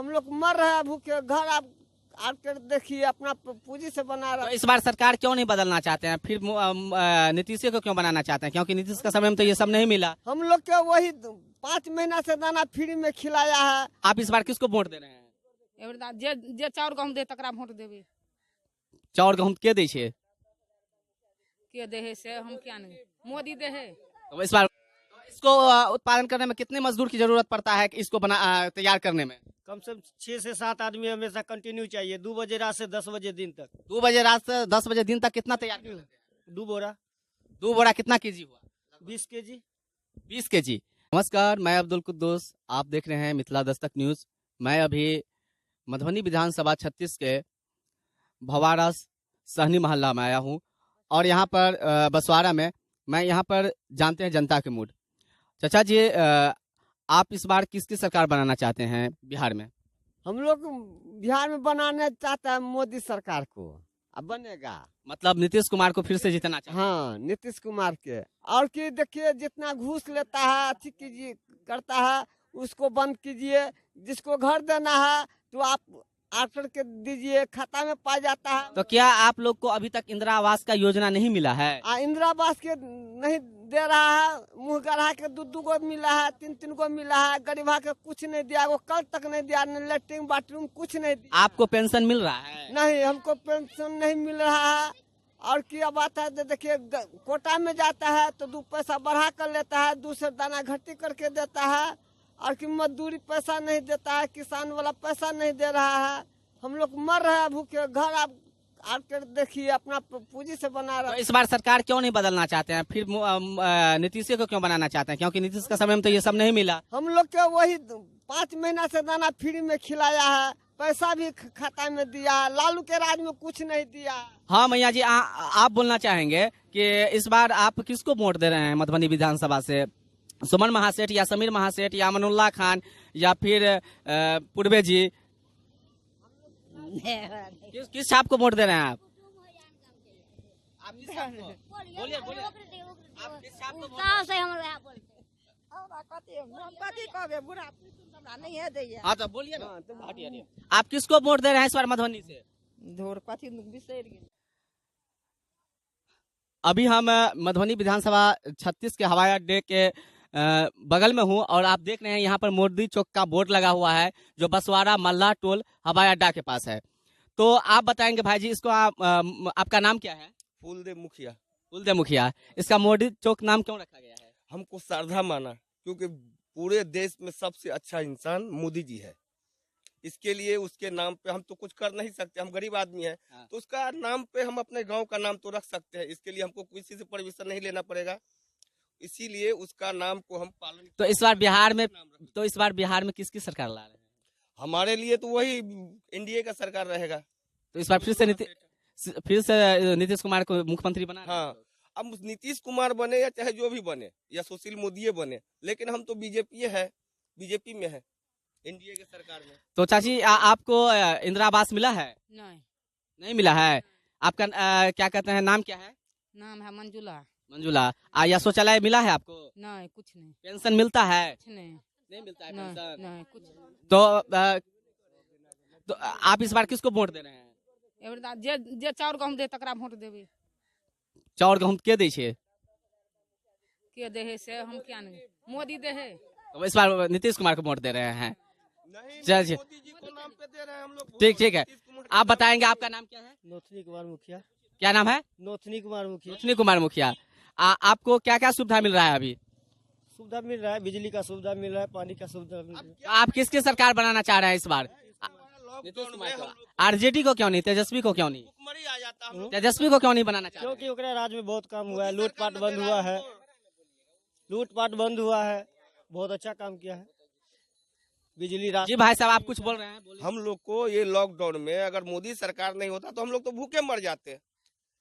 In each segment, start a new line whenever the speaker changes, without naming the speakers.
हम लोग मर रहे हैं भूखे। घर आप आकर देखिए, अपना पूंजी से बना
तो
रहे।
इस बार सरकार क्यों नहीं बदलना चाहते हैं, फिर नीतीश को क्यों बनाना चाहते हैं? क्योंकि नीतीश का समय में तो ये सब नहीं मिला।
हम लोग के वही 5 महीना से दाना फ्री में खिलाया है।
आप इस बार किसको वोट दे रहे हैं?
जे चाउर गहूँ दे तकरा वोट देवे।
चाउर गहूँ के दै छै?
के दे है से हम क्या नहीं, मोदी दे है।
तो इस बार इसको उत्पादन करने में कितने मजदूर की जरूरत पड़ता है इसको तैयार करने में?
कम से कम 6 से 7 आदमी हमेशा कंटिन्यू चाहिए। 2 बजे रात से 10 बजे दिन तक।
2 बजे रात से 10 बजे दिन तक कितना तैयार कर लेते हैं?
2 बोरा
2 बोरा कितना केजी हुआ?
20 केजी।
20 केजी। नमस्कार, मैं अब्दुल कुद्दूस, आप देख रहे हैं मिथिला दस्तक न्यूज। मैं अभी मधुबनी विधानसभा 36 के भवारा सहनी मोहल्ला में आया हूं और यहाँ पर बसवाड़ा में मैं यहाँ पर जानते हैं जनता के मूड। चाचा जी, आप इस बार किसकी सरकार बनाना चाहते हैं बिहार में?
हम लोग बिहार में बनाने चाहते हैं मोदी सरकार को। अब बनेगा,
मतलब नीतीश कुमार को फिर से जितना चाहते हैं?
हाँ, नीतीश कुमार के। और कि देखिए, जितना घूस लेता है, अच्छी कीजिए करता है, उसको बंद कीजिए। जिसको घर देना है तो आप आकर के दीजिए, खाता में पा जाता है।
तो क्या आप लोग को अभी तक इंदिरा आवास का योजना नहीं मिला है?
इंदिरा आवास के नहीं दे रहा है। मुँह गढ़ा के 2-2 गो मिला है, 3-3 गो मिला है। गरीबा के कुछ नहीं दिया, वो कल तक नहीं दिया, न लेटरिन बाथरूम कुछ नहीं दिया।
आपको पेंशन मिल रहा है?
नहीं, हमको पेंशन नहीं मिल रहा है। और क्या बात है, देखिए कोटा में जाता है तो 2 पैसा बढ़ा कर लेता है, दूसरे दाना घटी करके देता है। और कि मजदूरी पैसा नहीं देता है, किसान वाला पैसा नहीं दे रहा है। हम लोग मर रहे हैं भूखे। घर आप आकर देखिए, अपना पूंजी से बना
तो
रहे।
इस बार सरकार क्यों नहीं बदलना चाहते हैं, फिर नीतीश को क्यों बनाना चाहते हैं? क्योंकि नीतीश का समय में तो ये सब नहीं मिला।
हम लोग के वही 5 महीना से दाना फ्री में खिलाया है, पैसा भी खाता में दिया। लालू के राज में कुछ नहीं दिया।
हाँ मैया जी, आप बोलना चाहेंगे कि इस बार आप किसको वोट दे रहे हैं मधुबनी विधानसभा से? सुमन महासेठ या समीर महासेठ या अमनुल्लाह खान या फिर पूर्वे जी? किस छाप को वोट दे रहे हैं आप? आप किस छाप को? बोलिए बोलिए, आप किस छाप को वोट दे रहे हैं? हाँ तो बोलिए ना। हटिए। आप किसको वोट दे रहे हैं इस बार मधुबनी से? अभी हम मधुबनी विधानसभा 36 के हवाई अड्डे के बगल में हूं और आप देख रहे हैं यहाँ पर मोदी चौक का बोर्ड लगा हुआ है जो बसवाड़ा मल्ला टोल हवाई अड्डा के पास है। तो आप बताएंगे भाई जी, इसको आपका नाम क्या है?
फूलदेव मुखिया।
फूलदेव मुखिया। इसका मोदी चौक नाम क्यों रखा गया है?
हमको श्रद्धा माना, क्योंकि पूरे देश में सबसे अच्छा इंसान मोदी जी है। इसके लिए उसके नाम पे हम तो कुछ कर नहीं सकते, हम गरीब आदमी हैं।
हाँ।
तो उसका नाम पे हम अपने गांव का नाम तो रख सकते हैं। इसके लिए हमको किसी से परमिशन नहीं लेना पड़ेगा, इसीलिए उसका नाम को हम पालन।
तो इस बार बिहार में किसकी सरकार ला रहे हैं?
हमारे लिए तो वही एनडीए का सरकार रहेगा।
तो इस बार फिर से नीतीश कुमार को मुख्यमंत्री बना रहे हैं?
हाँ, अब नीतीश कुमार बने या चाहे जो भी बने या सुशील मोदी बने, लेकिन हम तो बीजेपी में है, एनडीए के सरकार में।
तो चाची, आपको इंदिरा आवास मिला है? नहीं मिला है। आपका क्या कहते हैं, नाम क्या है?
नाम है मंजुला।
मंजुला। या शौचालय मिला है आपको?
नहीं, कुछ नहीं।
पेंशन मिलता है?
कुछ नहीं
मिलता है
नहीं,
पेंशन?
नहीं कुछ नहीं।
तो आप इस बार किसको वोट दे रहे हैं?
जे चाउर गहूँ दे तकरा वोट देवे।
चाउर गहूँ के दै छै?
के दे है से हम क्या नहीं, मोदी दे है।
तो इस बार नीतीश कुमार को वोट दे रहे हैं?
नहीं,
चलिए।
मोदी जी को नाम पे दे रहे हैं हम लोग।
ठीक है। आप बताएंगे आपका नाम क्या है?
नोथनी कुमार मुखिया।
क्या नाम है?
नोथनी कुमार मुखिया।
नोथनी कुमार मुखिया। आपको क्या क्या सुविधा मिल रहा है अभी?
सुविधा मिल रहा है, बिजली का सुविधा मिल रहा है, पानी का सुविधा मिल रहा है।
तो आप किसकी सरकार बनाना चाह रहे हैं इस बार? नीतीश कुमार को। आरजेडी को क्यों नहीं, तेजस्वी को क्यों नहीं?
भुखमरी आ जाता है।
तेजस्वी को क्यों नहीं बनाना चाह रहे?
क्योंकि ओकरा राज में बहुत काम हुआ है, लूटपाट बंद हुआ है। लूटपाट बंद हुआ है, बहुत अच्छा काम किया है। बिजली
जी भाई साहब, आप कुछ बोल रहे हैं? बोलिए।
हम लोग को ये लॉकडाउन में अगर मोदी सरकार नहीं होता तो हम लोग तो भूखे मर जाते।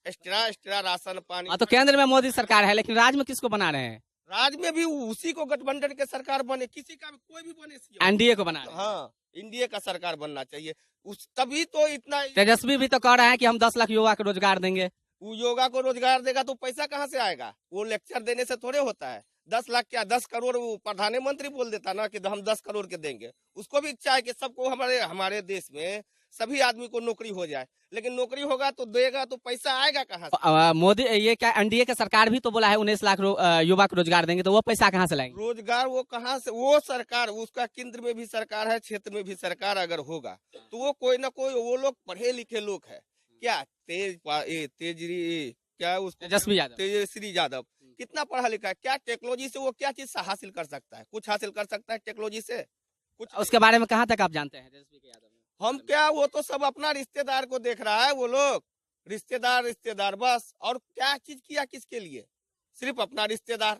एक्स्ट्रा राशन पानी।
तो केंद्र में मोदी सरकार है, लेकिन राज्य में किसको बना रहे हैं?
राज्य में भी उसी को गठबंधन के सरकार बने, किसी का भी कोई भी बने।
एनडीए को बना रहे हैं।
हाँ, एनडीए का सरकार बनना चाहिए। तभी तो इतना।
तेजस्वी भी तो कह रहे हैं कि हम 10 लाख युवा को रोजगार देंगे।
वो योगा को रोजगार देगा तो पैसा कहाँ से आएगा? वो लेक्चर देने से थोड़े होता है। 10 लाख क्या 10 करोड़ वो प्रधानमंत्री बोल देता ना कि हम 10 करोड़ के देंगे। उसको भी इच्छा है कि सबको हमारे देश में सभी आदमी को नौकरी हो जाए, लेकिन नौकरी होगा तो देगा तो पैसा आएगा कहाँ से?
मोदी ये क्या एनडीए का सरकार भी तो बोला है 19 लाख युवा को रोजगार देंगे, तो वो पैसा कहाँ से लाएंगे?
रोजगार वो कहाँ से? वो सरकार, उसका केंद्र में भी सरकार है, क्षेत्र में भी सरकार अगर होगा तो वो कोई ना कोई, वो लोग पढ़े लिखे लोग है क्या? तेजस्वी यादव कितना पढ़ा लिखा है? क्या टेक्नोलॉजी से वो क्या चीज हासिल कर सकता है? कुछ हासिल कर सकता है टेक्नोलॉजी से? कुछ
उसके बारे में कहाँ तक आप जानते हैं तेजस्वी यादव?
हम क्या, वो तो सब अपना रिश्तेदार को देख रहा है। वो लोग रिश्तेदार बस। और क्या चीज किया किसके लिए? सिर्फ अपना रिश्तेदार,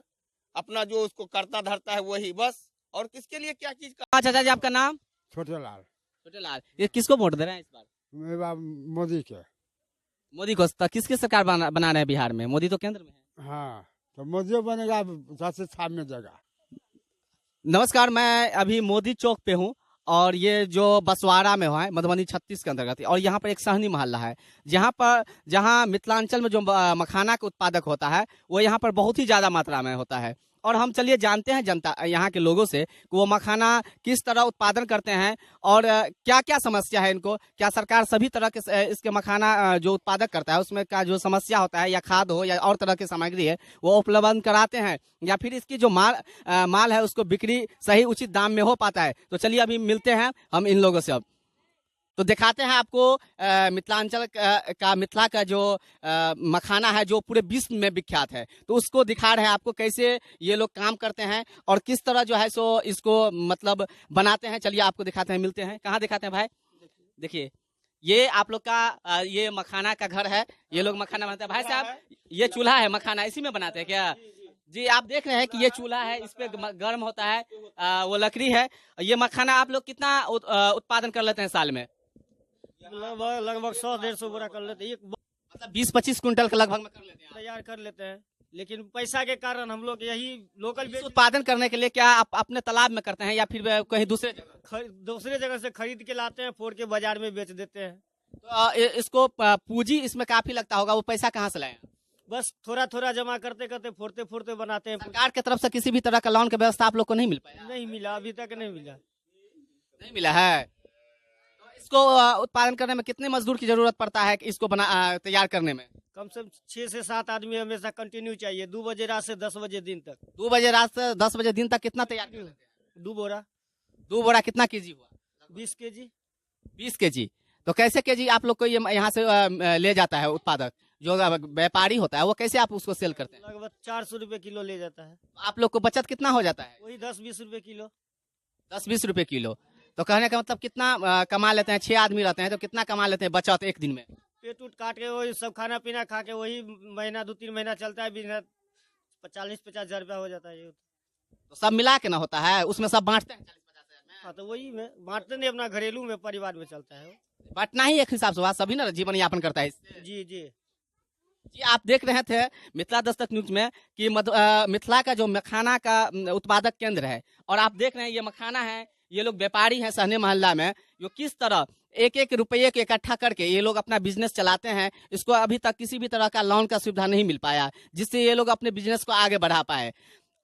अपना जो उसको करता धरता है वही बस। और किसके लिए क्या चीज का?
चाचा जी आपका नाम?
छोटे लाल।
छोटे लाल, ये किसको वोट दे रहे हैं इस बार?
मेरे बाप मोदी के।
मोदी को? तो किसकी सरकार बना रहे हैं बिहार में? मोदी तो केंद्र में है।
हाँ, तो मोदी बनेगा, सबसे सामने जगह।
नमस्कार, मैं अभी मोदी चौक पे हूँ और ये जो बसवाड़ा में हुआ है मधुबनी 36 के अंतर्गत, और यहाँ पर एक सहनी मोहल्ला है जहाँ मिथिलांचल में जो मखाना का उत्पादक होता है वो यहाँ पर बहुत ही ज्यादा मात्रा में होता है। और हम चलिए जानते हैं जनता यहाँ के लोगों से कि वो मखाना किस तरह उत्पादन करते हैं और क्या क्या समस्या है इनको। क्या सरकार सभी तरह के इसके मखाना जो उत्पादक करता है उसमें का जो समस्या होता है, या खाद हो या और तरह की सामग्री है, वो उपलब्ध कराते हैं, या फिर इसकी जो माल है उसको बिक्री सही उचित दाम में हो पाता है? तो चलिए अभी मिलते हैं हम इन लोगों से। अब तो दिखाते हैं आपको मिथिलांचल का मिथिला का जो मखाना है जो पूरे विश्व में विख्यात है, तो उसको दिखा रहे हैं आपको कैसे ये लोग काम करते हैं और किस तरह जो है सो इसको मतलब बनाते हैं। चलिए आपको दिखाते हैं, मिलते हैं। कहाँ दिखाते हैं भाई? देखिए ये आप लोग का ये मखाना का घर है, ये लोग मखाना बनाते हैं। भाई साहब ये चूल्हा है, मखाना इसी में बनाते हैं क्या? जी आप देख रहे हैं कि ये चूल्हा है, इस पे गर्म होता है, वो लकड़ी है। ये मखाना आप लोग कितना उत्पादन कर लेते हैं साल में?
लगभग 100-150 बोरा कर लेते हैं,
मतलब 20-25 कुंटल का लगभग में कर लेते हैं
तैयार कर लेते हैं। लेकिन पैसा के कारण हम लोग यही लोकल
उत्पादन करने के लिए क्या आप अपने तालाब में करते हैं या फिर कहीं दूसरे
जगह से खरीद के लाते हैं, फोड़ के बाजार में बेच देते हैं।
तो इसको पूंजी इसमें काफी लगता होगा, वो पैसा कहाँ से लाए?
बस थोड़ा थोड़ा जमा करते करते फोड़ते फोड़ते बनाते हैं।
सरकार की तरफ से किसी भी तरह का लोन की व्यवस्था आप लोग को नहीं मिल पाया?
नहीं मिला, अभी तक नहीं मिला
है। तो इसको उत्पादन करने में कितने मजदूर की जरूरत पड़ता है इसको तैयार करने में?
कम से कम 6 से 7 आदमी हमेशा कंटिन्यू चाहिए, 2 बजे रात से 10 बजे दिन तक।
2 बजे रात से 10 बजे दिन तक कितना तैयार कर लेते हैं?
2 बोरा
कितना केजी हुआ?
20 केजी।
20 केजी। तो कैसे केजी आप लोग को ये यहाँ से ले जाता है उत्पादक? जो व्यापारी होता है वो कैसे आप उसको सेल करते हैं?
लगभग 400 रुपए किलो ले जाता है।
आप लोग को बचत कितना हो जाता है?
वही 10-20 रुपए किलो।
10-20 रुपए किलो। तो कहने का मतलब कितना कमा लेते हैं? 6 आदमी रहते हैं तो कितना कमा लेते हैं बचत एक दिन में?
पेट उट काट के वही सब खाना पीना खा के वही महीना 2-3 महीना चलता है, बिजनेस 40-50 हजार रुपया हो जाता है।
तो सब मिला के ना होता है, उसमें सब बांटते हैं 40-50 हजार में?
हाँ तो वही में बांटते नहीं, अपना घरेलू में परिवार में चलता है।
बांटना ही एक हिसाब से हुआ, सभी ना जीवन यापन करता है इससे।
जी
आप देख रहे थे मिथिला दस्तक न्यूज में कि मिथिला का जो मखाना का उत्पादक केंद्र है, और आप देख रहे हैं ये मखाना है, ये लोग व्यापारी हैं सहनी मोहल्ला में, जो किस तरह एक रुपये को इकट्ठा करके ये लोग अपना बिजनेस चलाते हैं। इसको अभी तक किसी भी तरह का लोन का सुविधा नहीं मिल पाया जिससे ये लोग अपने बिजनेस को आगे बढ़ा पाए।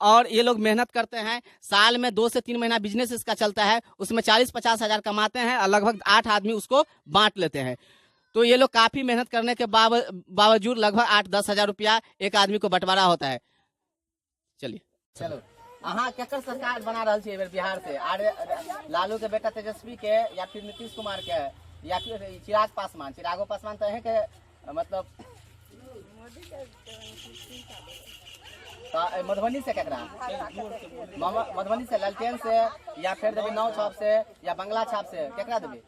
और ये लोग मेहनत करते हैं, साल में 2 से 3 महीना बिजनेस इसका चलता है, उसमें 40-50 हजार कमाते हैं और लगभग 8 आदमी उसको बांट लेते हैं। तो ये लोग काफी मेहनत करने के बावजूद लगभग 8-10 हजार रुपया एक आदमी को बंटवारा होता है। चलो अहाँ केकर सरकार बना रहा है बिहार से? लालू के बेटा तेजस्वी के, या फिर नीतीश कुमार के, या फिर चिरागो पासवान तो है के मतलब मधुबनी से केकरा? मधुबनी से, लालटेन से, या फिर देवी नौ छाप से, या बंगला छाप से, केकरा देवी?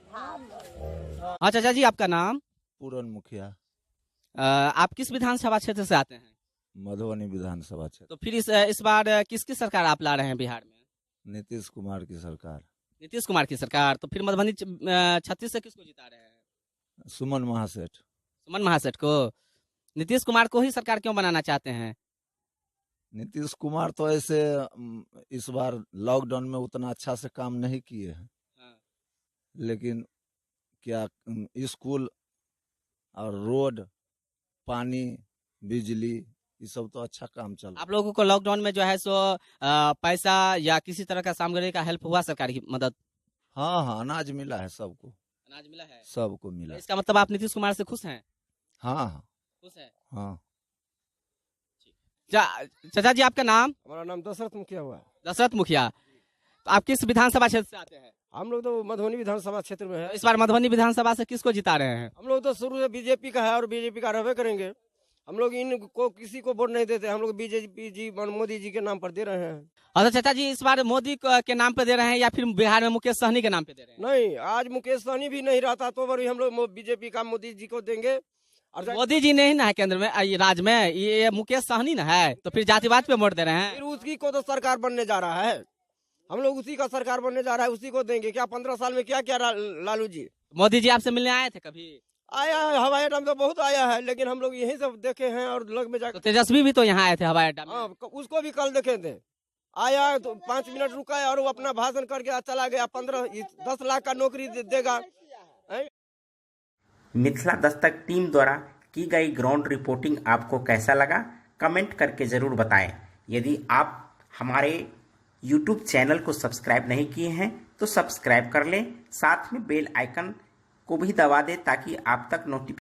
हाँ चाचा जी आपका नाम?
पूरन मुखिया।
आप किस विधानसभा क्षेत्र से आते हैं?
मधुबनी विधानसभा क्षेत्र।
तो फिर इस बार किसकी सरकार आप ला रहे हैं बिहार में?
नीतीश कुमार की सरकार।
नीतीश कुमार की सरकार। तो फिर मधुबनी 36 से किसको जिता रहे हैं?
सुमन महासेठ।
सुमन महासेठ को? नीतीश कुमार को ही सरकार क्यों बनाना चाहते हैं?
नीतीश कुमार तो ऐसे इस बार लॉकडाउन में उतना अच्छा से काम नहीं किए हैं, लेकिन क्या स्कूल और रोड, पानी, बिजली ये सब तो अच्छा काम चल रहा
आप लोगों को लॉकडाउन में जो है सो पैसा या किसी तरह का सामग्री का हेल्प हुआ, सरकार की मदद?
है। हाँ हाँ, अनाज मिला है सबको,
अनाज मिला है।
सबको मिला है।
इसका मतलब आप नीतीश कुमार से खुश हैं?
हाँ हाँ
खुश है।
हाँ।
चाचा जी, आपका नाम?
हमारा नाम दशरथ मुखिया हुआ है।
दशरथ मुखिया। तो आप किस विधानसभा क्षेत्र से आते हैं?
हम लोग तो मधुबनी विधानसभा क्षेत्र में है।
इस बार मधुबनी विधानसभा से किसको जिता रहे हैं?
हम लोग तो शुरू से बीजेपी का है और बीजेपी का रहबे करेंगे। हम लोग इनको किसी को वोट नहीं देते, हम लोग बीजेपी जी मोदी जी के नाम पर दे रहे हैं।
अच्छा चाचा जी, इस बार मोदी के नाम पे दे रहे हैं या फिर बिहार में मुकेश सहनी के नाम पे दे रहे हैं?
नहीं, आज मुकेश सहनी भी नहीं रहता तो भी हम लोग बीजेपी का मोदी जी को देंगे। और
मोदी जी नहीं ना है केंद्र में, राज्य में, ये मुकेश सहनी ना है, तो फिर जातिवाद पे वोट दे रहे हैं?
फिर उसकी को तो सरकार बनने जा रहा है, हम लोग उसी का सरकार बनने जा रहा है, उसी को देंगे। क्या 15 साल में क्या क्या लालू जी?
मोदी जी आपसे मिलने आए थे कभी?
आया है, हवाई अड्डा में तो बहुत आया है, लेकिन हम लोग यहीं से देखे हैं और लग में
तो
जाकर।
तेजस्वी भी तो यहाँ आए थे हवाई अड्डा में।
हाँ, उसको भी कल देखे थे। आया तो 5 मिनट रुका और वो अपना भाषण करके चला गया। 10 लाख का नौकरी देगा।
मिथिला दस्तक टीम द्वारा की गई ग्राउंड रिपोर्टिंग आपको कैसा लगा, कमेंट करके ज़रूर बताएं। यदि आप हमारे YouTube चैनल को सब्सक्राइब नहीं किए हैं तो सब्सक्राइब कर लें, साथ में बेल आइकन को भी दबा दें ताकि आप तक नोटिफिकेशन